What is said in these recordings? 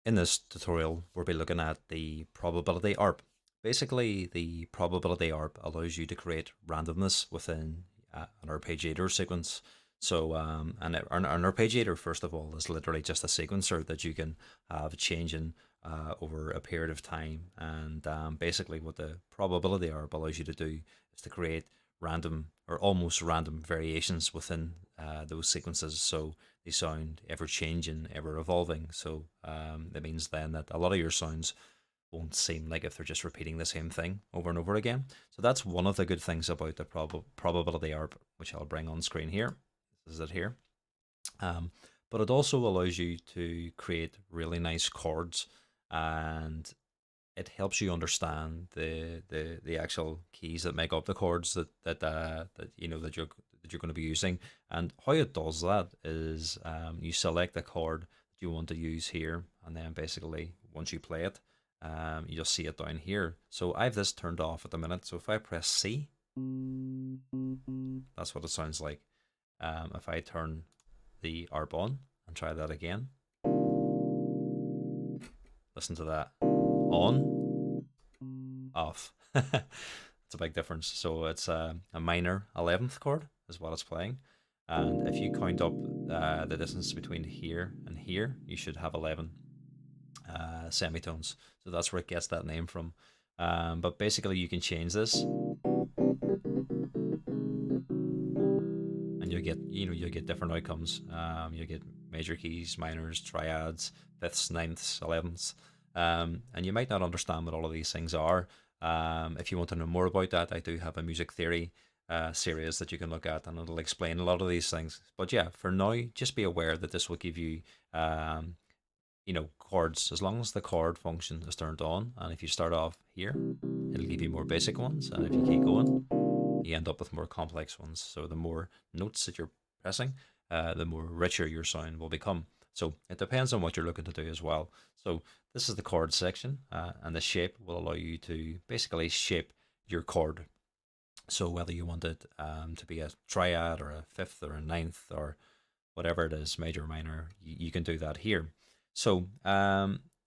In this tutorial, we'll be looking at the probability ARP. Basically, the probability ARP allows you to create randomness within an arpeggiator sequence. So, an arpeggiator, first of all, is literally just a sequencer that you can have changing over a period of time. And basically, what the probability ARP allows you to do is to create random or almost random variations within those sequences. So, they sound ever changing, ever evolving. So that means then that a lot of your sounds won't seem like if they're just repeating the same thing over and over again. So that's one of the good things about the probability ARP, which I'll bring on screen here. This is it here. But it also allows you to create really nice chords, and it helps you understand the actual keys that make up the chords that you know that you're going to be using. And how it does that is you select the chord that you want to use here, and then basically once you play it, you just see it down here. So I have this turned off at the minute. So if I press C, that's what it sounds like. If I turn the ARP on and try that again, listen to that. On, off. It's a big difference. So it's a minor 11th chord is what it's playing. And if you count up the distance between here and here, you should have 11 semitones. So that's where it gets that name from. But basically, you can change this, and you'll get different outcomes. You'll get major keys, minors, triads, fifths, ninths, 11ths. And you might not understand what all of these things are. If you want to know more about that, I do have a music theory series that you can look at, and it'll explain a lot of these things. But yeah, for now, just be aware that this will give you, chords, as long as the chord function is turned on. And if you start off here, it'll give you more basic ones. And if you keep going, you end up with more complex ones. So the more notes that you're pressing, the more richer your sound will become. So it depends on what you're looking to do as well. So this is the chord section, and the shape will allow you to basically shape your chord. So whether you want it to be a triad or a fifth or a ninth or whatever it is, major, minor, you can do that here. So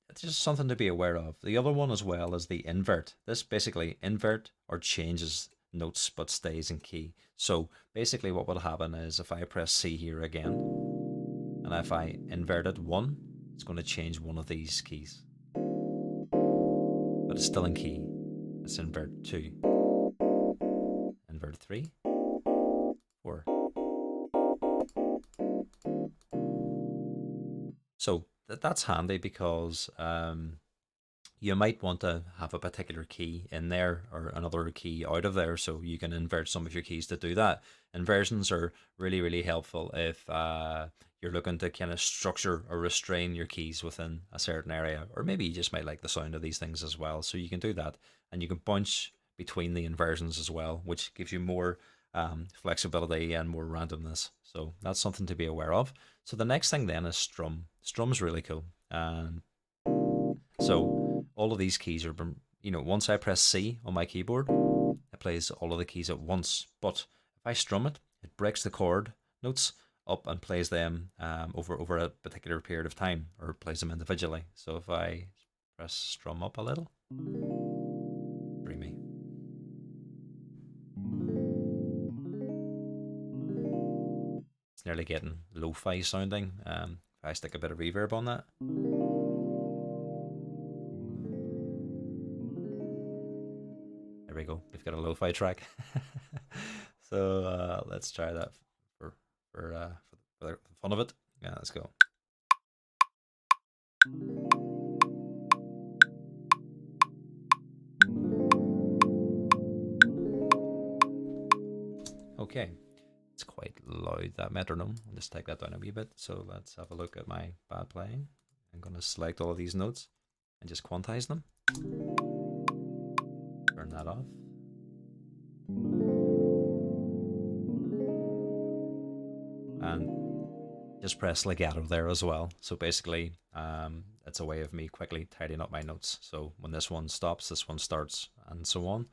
it's just something to be aware of. The other one as well is the invert. This basically invert or changes notes but stays in key. So basically what will happen is if I press C here again, and if I invert it 1, it's going to change one of these keys. But it's still in key. Let's invert 2. Invert 3. 4. So that's handy because you might want to have a particular key in there or another key out of there, so you can invert some of your keys to do that. Inversions are really, really helpful if you're looking to kind of structure or restrain your keys within a certain area, or maybe you just might like the sound of these things as well. So you can do that, and you can bounce between the inversions as well, which gives you more flexibility and more randomness. So that's something to be aware of. So the next thing then is strum. Strum's really cool. And so all of these keys are, once I press C on my keyboard, it plays all of the keys at once. But if I strum it, it breaks the chord notes up and plays them over a particular period of time, or plays them individually. So if I press strum up a little, dreamy. It's nearly getting lo-fi sounding. If I stick a bit of reverb on that. There we go. We've got a lo-fi track. So let's try that for the fun of it. Yeah, let's go. Okay, it's quite loud, that metronome. I'll just take that down a wee bit. So let's have a look at my bad playing. I'm going to select all of these notes and just quantize them. Turn that off. And just press legato there as well. So basically, it's a way of me quickly tidying up my notes. So when this one stops, this one starts, and so on.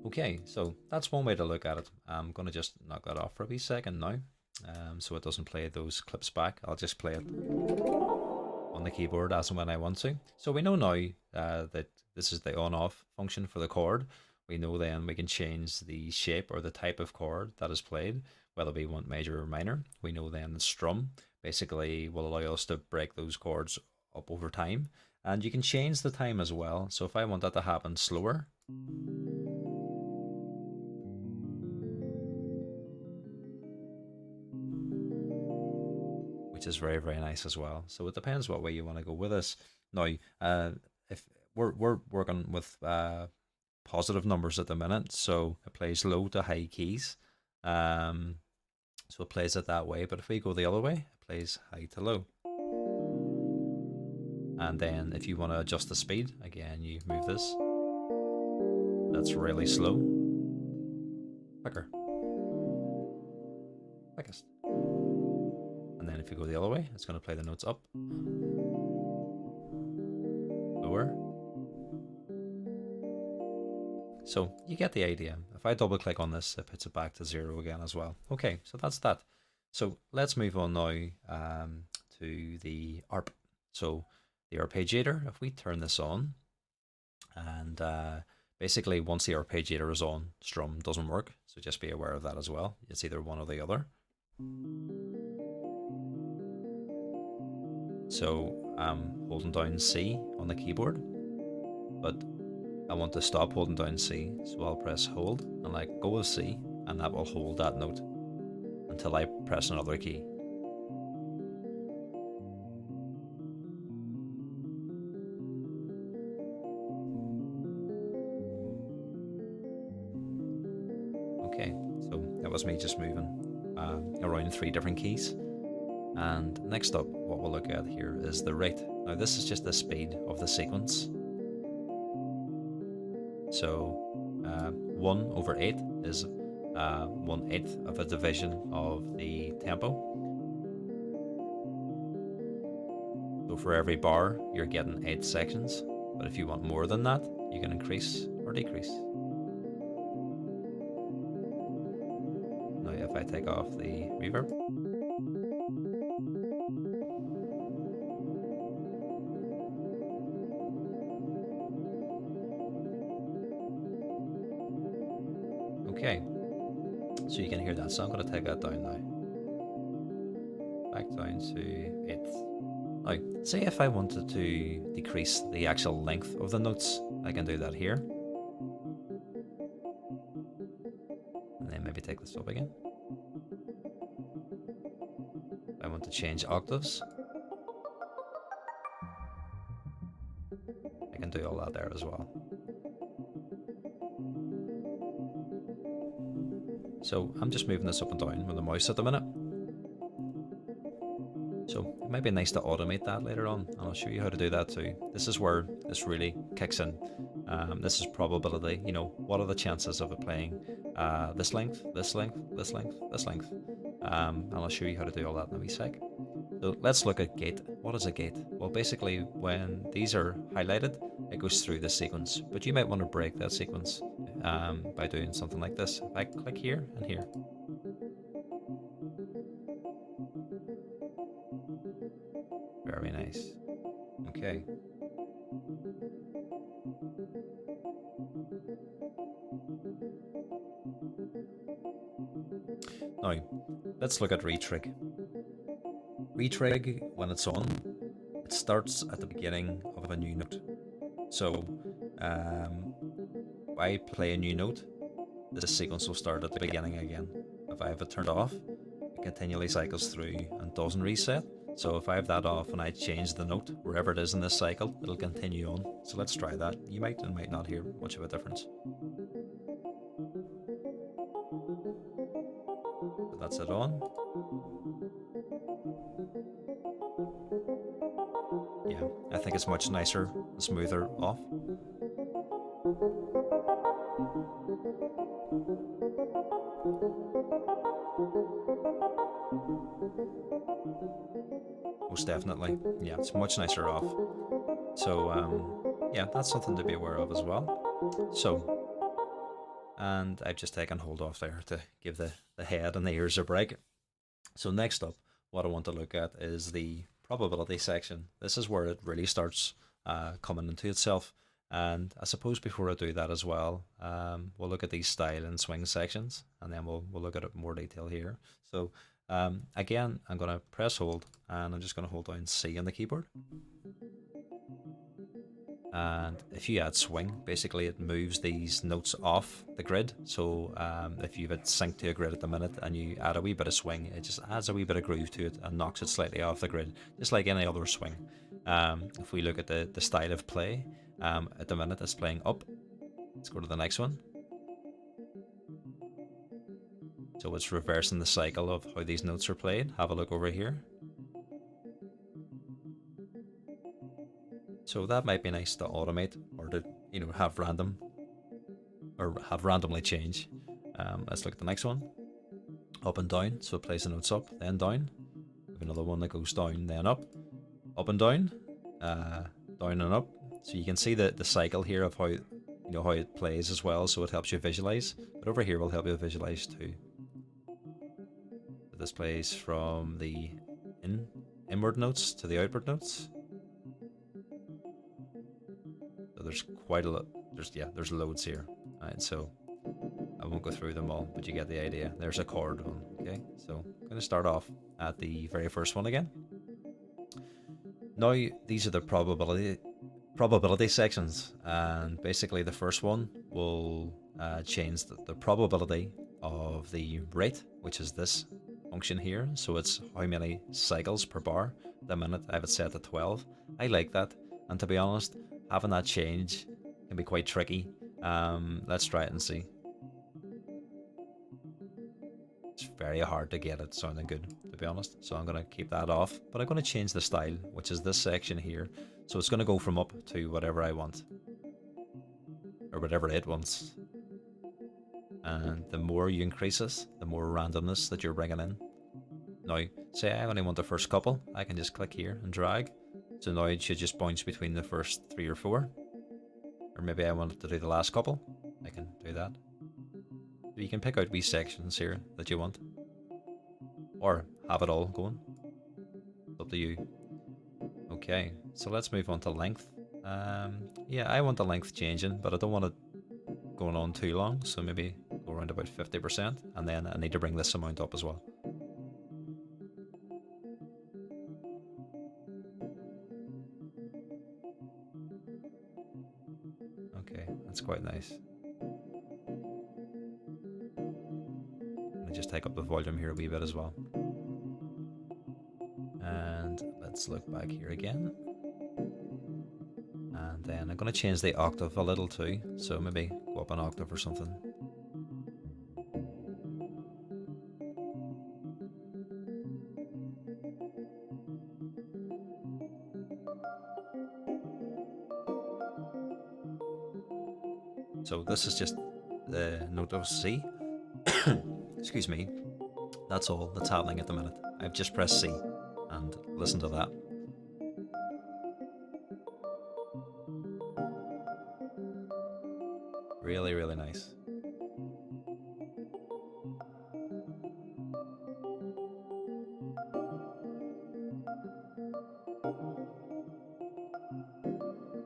Okay, so that's one way to look at it. I'm going to just knock that off for a wee second now. so it doesn't play those clips back. I'll just play it on the keyboard as and when I want to. So we know now that this is the on-off function for the chord. We know then we can change the shape or the type of chord that is played, whether we want major or minor. We know then the strum basically will allow us to break those chords up over time. And you can change the time as well. So if I want that to happen slower, which is very, very nice as well. So it depends what way you want to go with this. Now, if we're working with positive numbers at the minute, so it plays low to high keys. So it plays it that way. But if we go the other way, it plays high to low. And then if you want to adjust the speed, again, you move this. That's really slow. Quicker. Quickest. And then if you go the other way, it's going to play the notes up. Lower. So you get the idea. If I double click on this, it puts it back to 0 again as well. Okay, so that's that. So let's move on now to the ARP. So the arpeggiator, if we turn this on, and basically once the arpeggiator is on, strum doesn't work. So just be aware of that as well. It's either one or the other. So I'm holding down C on the keyboard, but I want to stop holding down C, so I'll press hold and let go of C, and that will hold that note until I press another key. Okay, so that was me just moving around 3 different keys. And next up, what we'll look at here is the rate. Now this is just the speed of the sequence. So 1/8 is 1/8 of a division of the tempo. So for every bar, you're getting 8 sections. But if you want more than that, you can increase or decrease. Now if I take off the reverb, okay, so you can hear that. So I'm going to take that down now. Back down to 8th. Now, say if I wanted to decrease the actual length of the notes, I can do that here. And then maybe take this up again. I want to change octaves. I can do all that there as well. So I'm just moving this up and down with the mouse at the minute. So it might be nice to automate that later on, and I'll show you how to do that too. This is where this really kicks in. This is probability. You know, what are the chances of it playing this length, this length, this length, this length? And I'll show you how to do all that in a wee sec. So let's look at gate. What is a gate? Well, basically when these are highlighted, it goes through the sequence. But you might want to break that sequence by doing something like this. If I click here and here. Very nice. Okay. Now, let's look at retrig. Retrig, when it's on, it starts at the beginning of a new note. So, if I play a new note, this sequence will start at the beginning again. If I have it turned off, it continually cycles through and doesn't reset. So if I have that off and I change the note, wherever it is in this cycle, it'll continue on. So let's try that. You might and might not hear much of a difference. So that's it on. Yeah, I think it's much nicer and smoother off. Most definitely. Yeah, it's much nicer off. So yeah, that's something to be aware of as well. So, and I've just taken hold off there to give the head and the ears a break. So next up, what I want to look at is the probability section. This is where it really starts coming into itself. And I suppose before I do that as well, we'll look at these style and swing sections, and then we'll look at it in more detail here. So again, I'm going to press hold, and I'm just going to hold down C on the keyboard. And if you add swing, basically it moves these notes off the grid. So if you've it synced to a grid at the minute and you add a wee bit of swing, it just adds a wee bit of groove to it and knocks it slightly off the grid, just like any other swing. If we look at the style of play, at the minute it's playing up. Let's go to the next one. So it's reversing the cycle of how these notes are played. Have a look over here. So that might be nice to automate, or to have random, or have randomly change. Let's look at the next one. Up and down, so it plays the notes up, then down. We have another one that goes down, then up and down, down and up. So you can see the cycle here of how how it plays as well. So it helps you visualize. But over here will help you visualize too. So this plays from the inward notes to the outward notes. There's quite a lot. There's loads here. Alright, so I won't go through them all, but you get the idea. There's a chord one. Okay, so I'm going to start off at the very first one again. Now these are the probability sections, and basically the first one will change the probability of the rate, which is this function here. So it's how many cycles per bar. At the minute I have it set to 12. I like that, and to be honest, having that change can be quite tricky. Let's try it and see. It's very hard to get it sounding good, to be honest. So I'm going to keep that off, but I'm going to change the style, which is this section here. So it's going to go from up to whatever I want, or whatever it wants. And the more you increase this, the more randomness that you're bringing in. Now, say I only want the first couple, I can just click here and drag. So now it should just bounce between the first 3 or 4. Or maybe I want to do the last couple. I can do that. So you can pick out wee sections here that you want. Or have it all going. It's up to you. Okay, so let's move on to length. Yeah, I want the length changing, but I don't want it going on too long. So maybe go around about 50%. And then I need to bring this amount up as well. Okay, that's quite nice. Let me just take up the volume here a wee bit as well. And let's look back here again. And then I'm going to change the octave a little too. So maybe go up an octave or something. So this is just the note of C. Excuse me. That's all that's happening at the minute. I've just pressed C and listen to that. Really, really nice.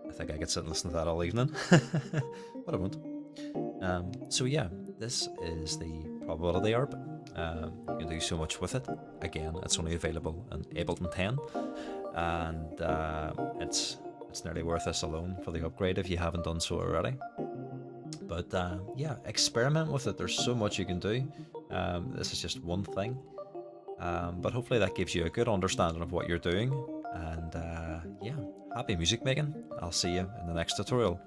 I think I could sit and listen to that all evening, but I won't. So yeah, this is the probability ARP. You can do so much with it. Again, it's only available in Ableton 10, and it's nearly worth this alone for the upgrade if you haven't done so already. But yeah, experiment with it. There's so much you can do. This is just one thing, but hopefully that gives you a good understanding of what you're doing. And yeah, happy music making. I'll see you in the next tutorial.